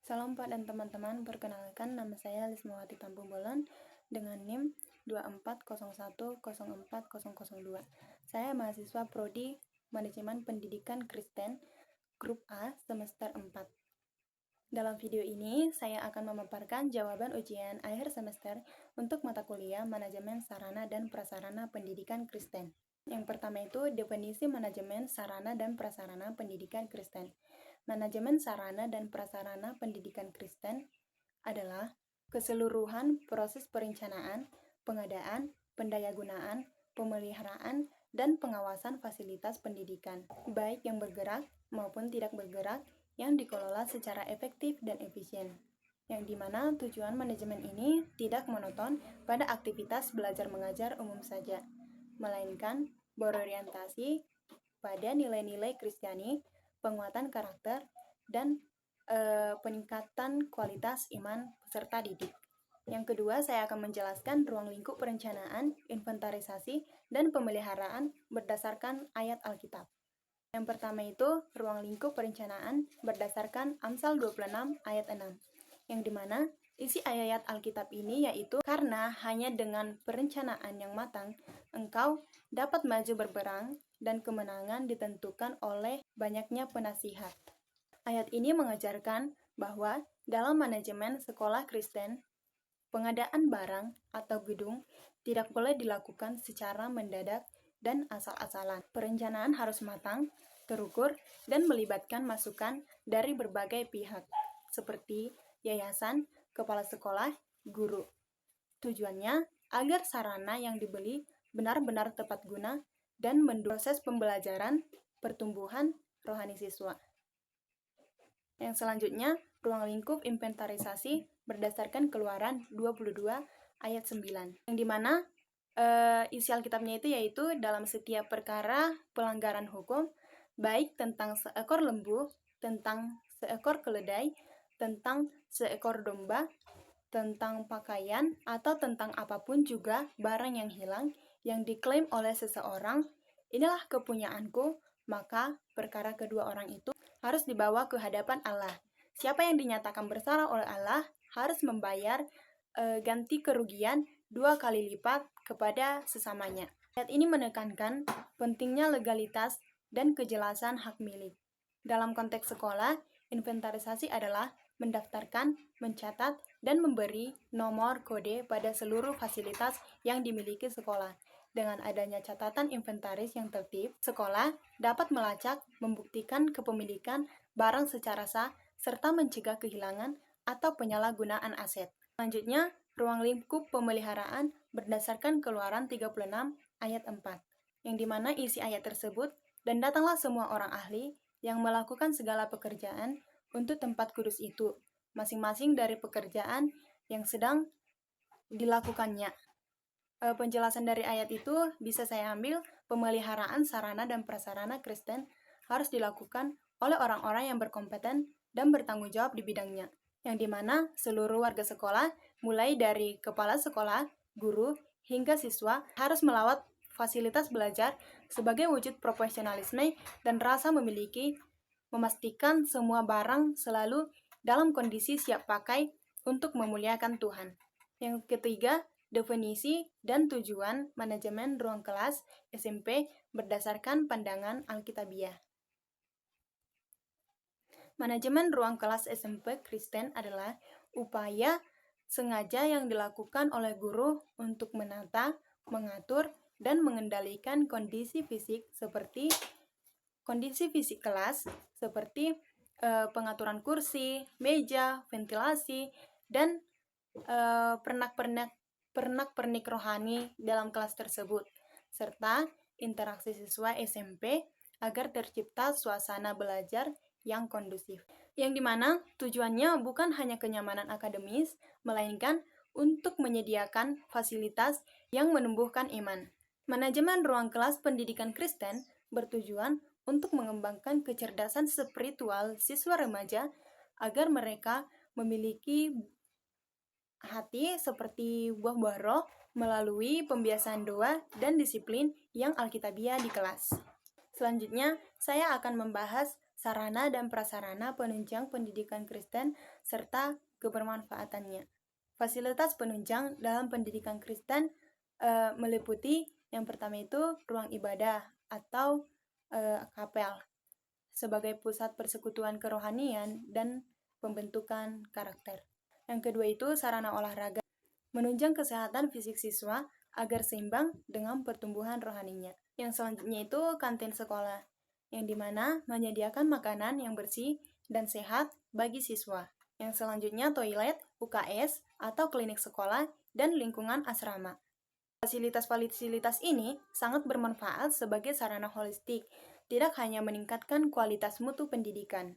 Salam Pak dan teman-teman, perkenalkan nama saya Lismawati Tampu Bolon dengan NIM 2401040002. Saya mahasiswa Prodi Manajemen Pendidikan Kristen Grup A semester 4. Dalam video ini, saya akan memaparkan jawaban ujian akhir semester untuk mata kuliah Manajemen Sarana dan Prasarana Pendidikan Kristen. Yang pertama itu definisi manajemen sarana dan prasarana pendidikan Kristen. Manajemen sarana dan prasarana pendidikan Kristen adalah keseluruhan proses perencanaan, pengadaan, pendayagunaan, pemeliharaan, dan pengawasan fasilitas pendidikan, baik yang bergerak maupun tidak bergerak, yang dikelola secara efektif dan efisien. Yang dimana tujuan manajemen ini tidak monoton pada aktivitas belajar mengajar umum saja, melainkan berorientasi pada nilai-nilai Kristiani, penguatan karakter, dan peningkatan kualitas iman peserta didik. Yang kedua, saya akan menjelaskan ruang lingkup perencanaan, inventarisasi, dan pemeliharaan berdasarkan ayat Alkitab. Yang pertama itu, ruang lingkup perencanaan berdasarkan Amsal 26 ayat 6, yang dimana isi ayat Alkitab ini yaitu, karena hanya dengan perencanaan yang matang, engkau dapat maju berperang dan kemenangan ditentukan oleh banyaknya penasihat. Ayat ini mengajarkan bahwa dalam manajemen sekolah Kristen, pengadaan barang atau gedung tidak boleh dilakukan secara mendadak dan asal-asalan. Perencanaan harus matang, terukur, dan melibatkan masukan dari berbagai pihak, seperti yayasan, kepala sekolah, guru. Tujuannya agar sarana yang dibeli benar-benar tepat guna dan mendukung proses pembelajaran, pertumbuhan rohani siswa. Yang selanjutnya, ruang lingkup inventarisasi berdasarkan Keluaran 22 ayat 9, yang dimana isi Alkitabnya itu yaitu dalam setiap perkara pelanggaran hukum, baik tentang seekor lembu, tentang seekor keledai, tentang seekor domba, tentang pakaian, atau tentang apapun juga barang yang hilang yang diklaim oleh seseorang, inilah kepunyaanku, maka perkara kedua orang itu harus dibawa ke hadapan Allah. Siapa yang dinyatakan bersalah oleh Allah harus membayar ganti kerugian 2 kali lipat kepada sesamanya. Ayat ini menekankan pentingnya legalitas dan kejelasan hak milik. Dalam konteks sekolah, inventarisasi adalah mendaftarkan, mencatat, dan memberi nomor kode pada seluruh fasilitas yang dimiliki sekolah. Dengan adanya catatan inventaris yang tertib, sekolah dapat melacak, membuktikan kepemilikan barang secara sah, serta mencegah kehilangan atau penyalahgunaan aset. Selanjutnya, ruang lingkup pemeliharaan berdasarkan Keluaran 36 ayat 4, yang dimana isi ayat tersebut, dan datanglah semua orang ahli yang melakukan segala pekerjaan untuk tempat kudus itu, masing-masing dari pekerjaan yang sedang dilakukannya. Penjelasan dari ayat itu bisa saya ambil, pemeliharaan sarana dan prasarana Kristen harus dilakukan oleh orang-orang yang berkompeten dan bertanggung jawab di bidangnya, yang dimana seluruh warga sekolah, mulai dari kepala sekolah, guru, hingga siswa, harus melawat fasilitas belajar sebagai wujud profesionalisme dan rasa memastikan semua barang selalu dalam kondisi siap pakai untuk memuliakan Tuhan. Yang ketiga, definisi dan tujuan manajemen ruang kelas SMP berdasarkan pandangan Alkitabiah. Manajemen ruang kelas SMP Kristen adalah upaya sengaja yang dilakukan oleh guru untuk menata, mengatur, dan mengendalikan kondisi fisik kelas seperti pengaturan kursi, meja, ventilasi, dan pernak-pernik rohani dalam kelas tersebut, serta interaksi siswa SMP agar tercipta suasana belajar yang kondusif, yang dimana tujuannya bukan hanya kenyamanan akademis, melainkan untuk menyediakan fasilitas yang menumbuhkan iman. Manajemen ruang kelas pendidikan Kristen bertujuan untuk mengembangkan kecerdasan spiritual siswa remaja agar mereka memiliki hati seperti buah-buah roh melalui pembiasaan doa dan disiplin yang alkitabiah di kelas. Selanjutnya, saya akan membahas sarana dan prasarana penunjang pendidikan Kristen, serta kebermanfaatannya. Fasilitas penunjang dalam pendidikan Kristen meliputi yang pertama itu ruang ibadah atau kapel sebagai pusat persekutuan kerohanian dan pembentukan karakter. Yang kedua itu sarana olahraga, menunjang kesehatan fisik siswa agar seimbang dengan pertumbuhan rohaninya. Yang selanjutnya itu kantin sekolah, yang dimana menyediakan makanan yang bersih dan sehat bagi siswa. Yang selanjutnya toilet, UKS, atau klinik sekolah, dan lingkungan asrama. Fasilitas-fasilitas ini sangat bermanfaat sebagai sarana holistik, tidak hanya meningkatkan kualitas mutu pendidikan,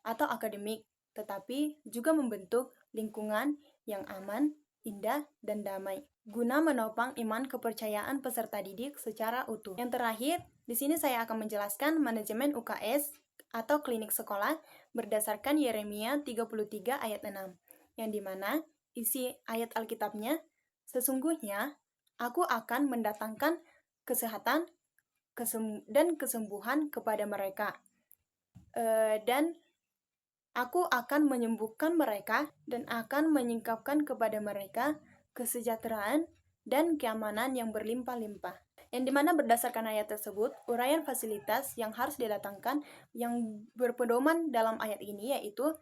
atau akademik, tetapi juga membentuk lingkungan yang aman, indah, dan damai, guna menopang iman kepercayaan peserta didik secara utuh. Yang terakhir, di sini saya akan menjelaskan manajemen UKS atau klinik sekolah berdasarkan Yeremia 33 ayat 6, yang dimana isi ayat Alkitabnya, sesungguhnya aku akan mendatangkan kesehatan dan kesembuhan kepada mereka, dan aku akan menyembuhkan mereka dan akan menyingkapkan kepada mereka kesejahteraan dan keamanan yang berlimpah-limpah. Yang dimana berdasarkan ayat tersebut, uraian fasilitas yang harus didatangkan yang berpedoman dalam ayat ini yaitu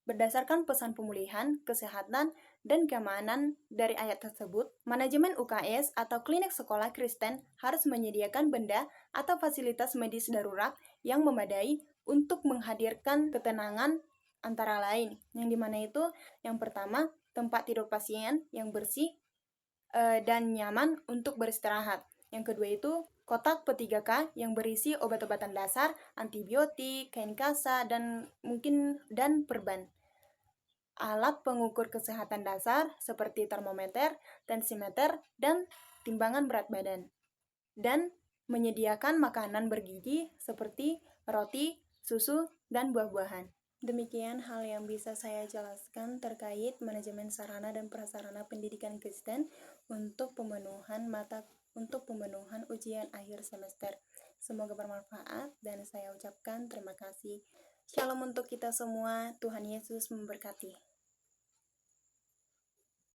berdasarkan pesan pemulihan, kesehatan, dan keamanan dari ayat tersebut, manajemen UKS atau klinik sekolah Kristen harus menyediakan benda atau fasilitas medis darurat yang memadai untuk menghadirkan ketenangan antara lain, yang dimana itu yang pertama, tempat tidur pasien yang bersih dan nyaman untuk beristirahat. Yang kedua itu kotak P3K yang berisi obat-obatan dasar, antibiotik, kain kasa, dan perban. Alat pengukur kesehatan dasar seperti termometer, tensimeter, dan timbangan berat badan. Dan menyediakan makanan bergizi seperti roti, susu, dan buah-buahan. Demikian hal yang bisa saya jelaskan terkait manajemen sarana dan prasarana pendidikan Kristen untuk pemenuhan ujian akhir semester. Semoga bermanfaat dan saya ucapkan terima kasih. Shalom untuk kita semua, Tuhan Yesus memberkati.